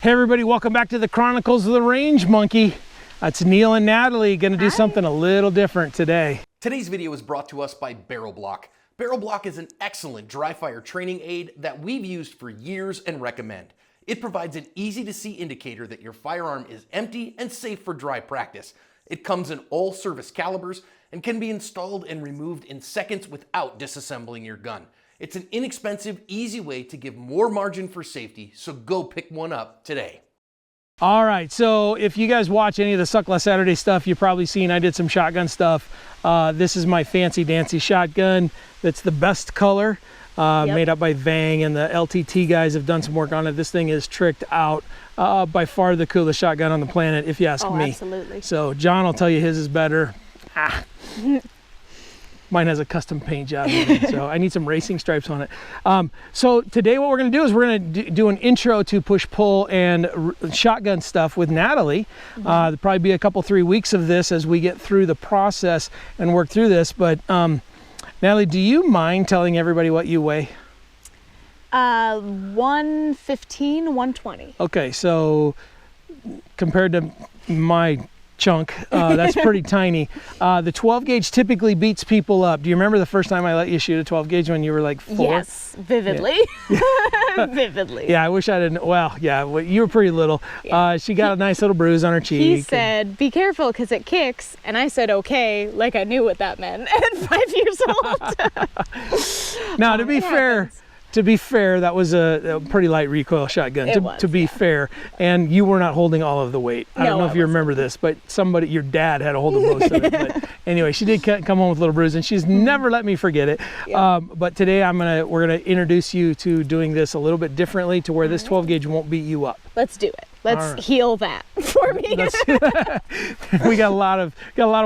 Hey everybody, welcome back to the Chronicles of the Range Monkey. It's Neil and Natalie going to do something a little different today. Today's video is brought to us by Barrel Block. Barrel Block is an excellent dry fire training aid that we've used for years and recommend. It provides an easy to see indicator that your firearm is empty and safe for dry practice. It comes in all service calibers and can be installed and removed in seconds without disassembling your gun. It's an inexpensive, easy way to give more margin for safety, so go pick one up today. All right, so if you guys watch any of the Suck Less Saturday stuff, you've probably seen I did some shotgun stuff. This is my fancy dancy shotgun. That's the best color, made up by Vang, and the LTT guys have done some work on it. This thing is tricked out. By far the coolest shotgun on the planet, if you ask me. Absolutely. So John will tell you his is better. Mine has a custom paint job, so I need some racing stripes on it. So today what we're going to do is we're going to do an intro to push-pull and shotgun stuff with Natalie. There'll probably be a couple, 3 weeks of this as we get through the process and work through this. But Natalie, do you mind telling everybody what you weigh? 115, 120. Okay, so compared to my chunk, that's pretty tiny. The 12 gauge typically beats people up. Do you remember the first time I let you shoot a 12 gauge when you were like 4? Yes, vividly. Yeah. Vividly. Yeah, I wish I didn't. Well, yeah, you were pretty little. Yeah. She got a nice little bruise on her cheek. He said, be careful because it kicks. And I said, okay, like I knew what that meant at 5 years old. Now, to be fair, that was a pretty light recoil shotgun, to be fair. And you were not holding all of the weight. I don't know if you remember this, but your dad had a hold of most of it. But anyway, she did come home with a little bruise, and she's never let me forget it. Yeah. But today we're gonna introduce you to doing this a little bit differently, to where this 12 gauge won't beat you up. Let's do it. Let's heal that for me. We got a lot of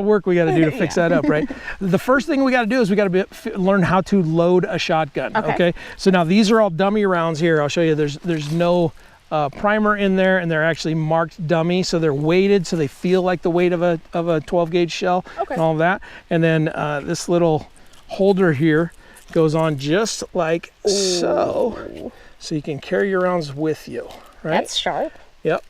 work we got to do to fix that up, right? The first thing we got to do is we got to learn how to load a shotgun. Okay. So now these are all dummy rounds here. I'll show you. There's no primer in there, and they're actually marked dummy, so they're weighted, so they feel like the weight of a 12 gauge shell and all of that. And then this little holder here goes on just like so you can carry your rounds with you. Right? That's sharp. Yep.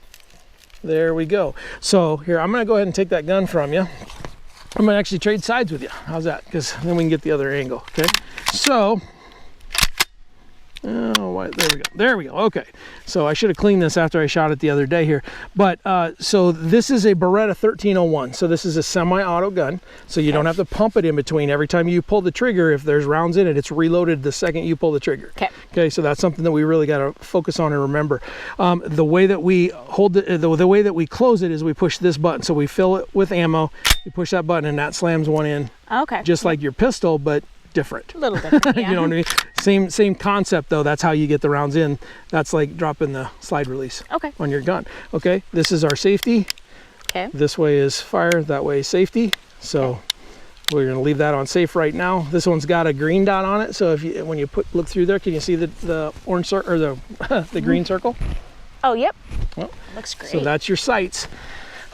There we go. So here, I'm going to go ahead and take that gun from you. I'm going to actually trade sides with you. How's that? Because then we can get the other angle. Okay. So, there we go. There we go. Okay. So I should have cleaned this after I shot it the other day here. But so this is a Beretta 1301. So this is a semi-auto gun. So you don't have to pump it in between. Every time you pull the trigger, if there's rounds in it, it's reloaded the second you pull the trigger. Okay. Okay. So that's something that we really got to focus on and remember. The way that we hold it, the way that we close it is we push this button. So we fill it with ammo. You push that button, and that slams one in. Okay. Just like your pistol, but different. A little different. Yeah. You know what I mean? Same concept though. That's how you get the rounds in. That's like dropping the slide release on your gun. Okay, this is our safety. Okay. This way is fire, that way is safety. So we're gonna leave that on safe right now. This one's got a green dot on it. So when you look through there, can you see the orange circle or the green circle? Oh, yep. Well, looks great. So that's your sights.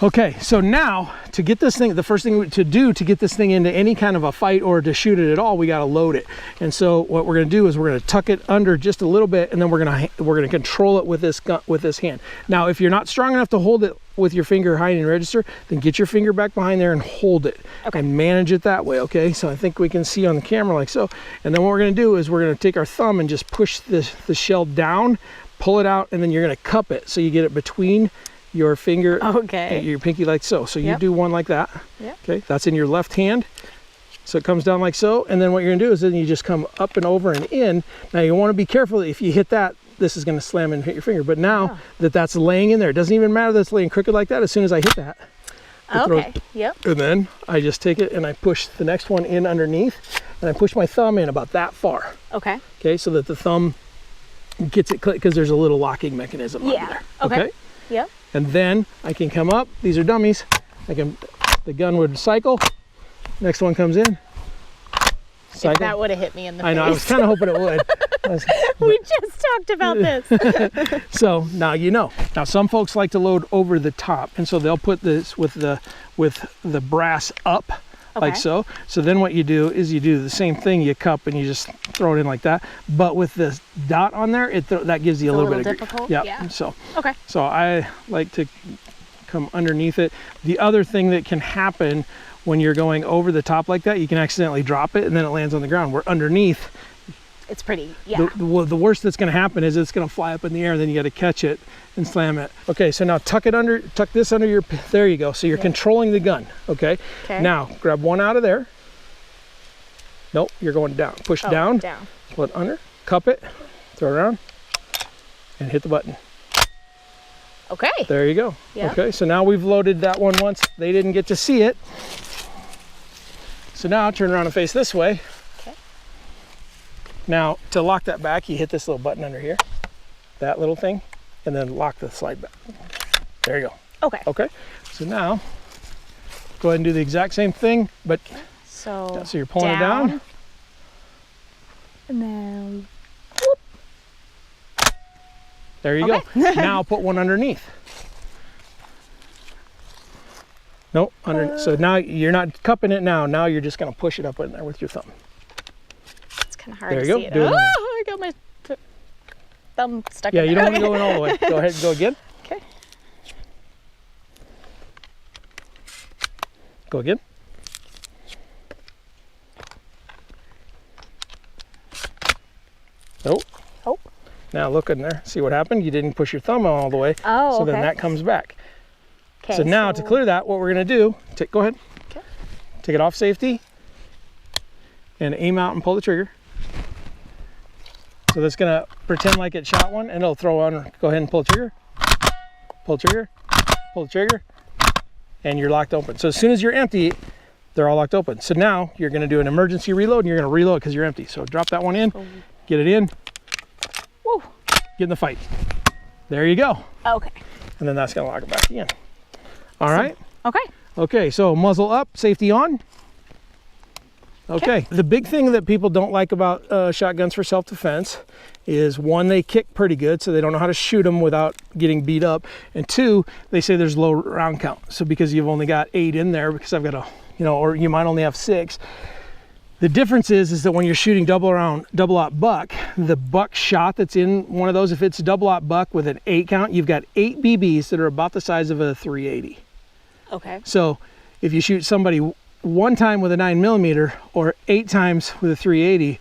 Okay, so now to get this thing, the first thing to do to get this thing into any kind of a fight or to shoot it at all, we got to load it. And so what we're going to do is we're going to tuck it under just a little bit, and then we're going to control it with this hand. Now, if you're not strong enough to hold it with your finger high and register, then get your finger back behind there and hold it and manage it that way. Okay, so I think we can see on the camera like so. And then what we're going to do is we're going to take our thumb and just push the shell down, pull it out, and then you're going to cup it so you get it between your finger, your pinky, like so. So you do one like that. Okay, that's in your left hand. So it comes down like so, and then what you're gonna do is then you just come up and over and in. Now you want to be careful. If you hit that, this is gonna slam and hit your finger. But now that's laying in there, it doesn't even matter that it's laying crooked like that. As soon as I hit that, and then I just take it and I push the next one in underneath, and I push my thumb in about that far. Okay, so that the thumb gets it because there's a little locking mechanism under there. Okay. Yep. And then I can come up. These are dummies. The gun would cycle. Next one comes in. Cycle. If that would have hit me in the face. I know. I was kind of hoping it would. We just talked about this. So now you know. Now some folks like to load over the top, and so they'll put this with the brass up. like Okay. so. So then what you do is you do the same thing. You cup and you just throw it in like that. But with this dot on there, that gives you a little bit of difficult, grip. yeah. So Okay. so I like to come underneath it. The other thing that can happen when you're going over the top like that, you can accidentally drop it and then it lands on the ground. Where underneath, It's pretty, yeah. the worst that's going to happen is it's going to fly up in the air, and then you got to catch it and slam it. Okay, so now tuck this under your, there you go. So you're controlling the gun, okay? Okay. Now grab one out of there. Nope, you're going down. Push down, Down. pull it under, cup it, throw it around, and hit the button. Okay. There you go. Yeah. Okay, so now we've loaded that one once. They didn't get to see it. So now turn around and face this way. Okay. Now, to lock that back, you hit this little button under here, that little thing, and then lock the slide back. There you go. Okay. Okay, so now, go ahead and do the exact same thing, but So you're pulling it down. And then, There you go. Now put one underneath. Nope, so now you're not cupping it now. Now you're just gonna push it up in there with your thumb. it's kind of hard There to you go. see it. Do it. Oh, I got my thumb stuck Yeah, in you there. don't want to go in all the way. Go ahead and go again. Okay. Go again. Nope. Oh. Now look in there. See what happened? You didn't push your thumb all the way. Oh, So then okay. that comes back. Okay. So now to clear that, what we're gonna do, go ahead. Okay. Take it off safety and aim out and pull the trigger. So that's gonna pretend like it shot one and it'll throw on, go ahead and pull the trigger, pull the trigger, pull the trigger, and you're locked open. So as soon as you're empty, they're all locked open. So now you're gonna do an emergency reload and you're gonna reload because you're empty. So drop that one in, get it in, Woo. get in the fight. There you go. Okay. And then that's gonna lock it back in. All right. Okay. Okay, so muzzle up, safety on. Okay, the big thing that people don't like about shotguns for self-defense is one, they kick pretty good, so they don't know how to shoot them without getting beat up. And two, they say there's low round count. So because you've only got 8 in there, because I've got a, or you might only have 6. The difference is that when you're shooting double-aught buck, the buck shot that's in one of those, if it's a double-aught buck with an 8 count, you've got 8 BBs that are about the size of a .380. Okay. So if you shoot somebody one time with a 9mm or 8 times with a .380,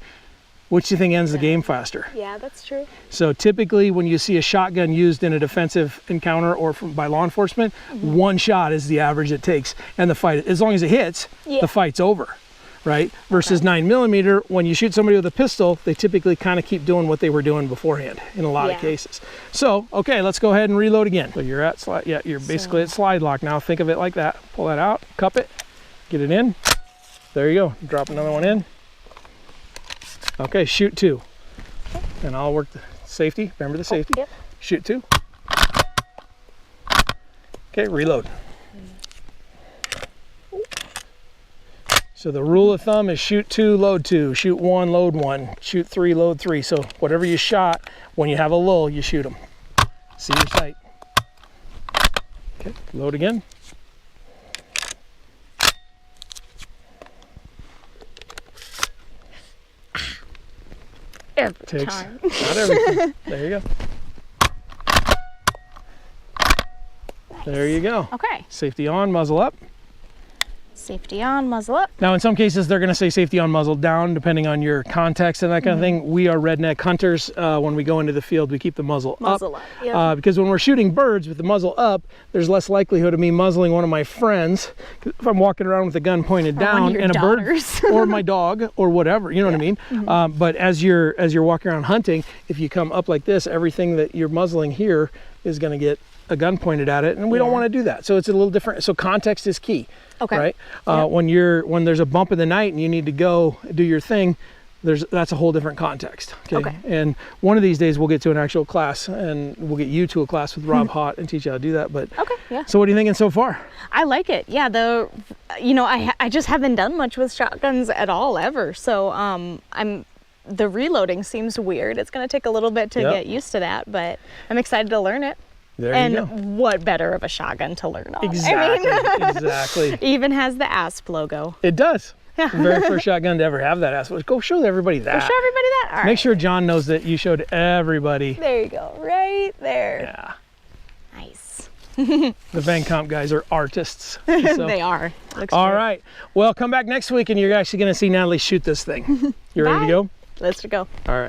which do you think ends the game faster? Yeah, that's true. So typically when you see a shotgun used in a defensive encounter or by law enforcement, one shot is the average it takes, and the fight, as long as it hits, the fight's over, right? Versus 9mm, when you shoot somebody with a pistol, they typically kind of keep doing what they were doing beforehand in a lot of cases. So, okay, let's go ahead and reload again. So you're at slide, you're basically at slide lock now. Think of it like that. Pull that out, cup it, get it in. There you go. Drop another one in. Okay, shoot 2. And I'll work the safety. Remember the safety? Yep. Shoot 2. Okay, reload. So the rule of thumb is shoot 2, load 2, shoot 1, load 1, shoot 3, load 3. So whatever you shot, when you have a lull, you shoot them. See your sight. Okay, load again. Every Takes, time. not everything. There you go. There you go. Okay. Safety on, muzzle up. Safety on, muzzle up. Now, in some cases, they're going to say safety on, muzzle down, depending on your context and that kind of thing. We are redneck hunters. When we go into the field, we keep the muzzle Muzzle up, yep. because when we're shooting birds with the muzzle up, there's less likelihood of me muzzling one of my friends if I'm walking around with a gun pointed one of down your and a daughters. bird or my dog or whatever. You know what I mean? But as you're walking around hunting, if you come up like this, everything that you're muzzling here is going to get a gun pointed at it, and we don't want to do that. So it's a little different. So context is key. Okay. Right? When there's a bump in the night and you need to go do your thing, that's a whole different context. Okay. And one of these days we'll get to an actual class, and we'll get you to a class with Rob Hott and teach you how to do that. But Okay, yeah. So what are you thinking so far? I like it. Yeah, I just haven't done much with shotguns at all ever. So the reloading seems weird. It's going to take a little bit to get used to that, but I'm excited to learn it. There and you go. what better of a shotgun to learn on? Exactly. I mean, Exactly. even has the ASP logo. It does. Yeah. Very first shotgun to ever have that ass. Go show everybody that. Show everybody that. All right. Make sure John knows that you showed everybody. There you go. Right there. Yeah. Nice. The Van Kamp guys are artists. So. They are. Looks All great. right. Well, come back next week and you're actually going to see Natalie shoot this thing. You ready to Bye. go? Let's go. All right.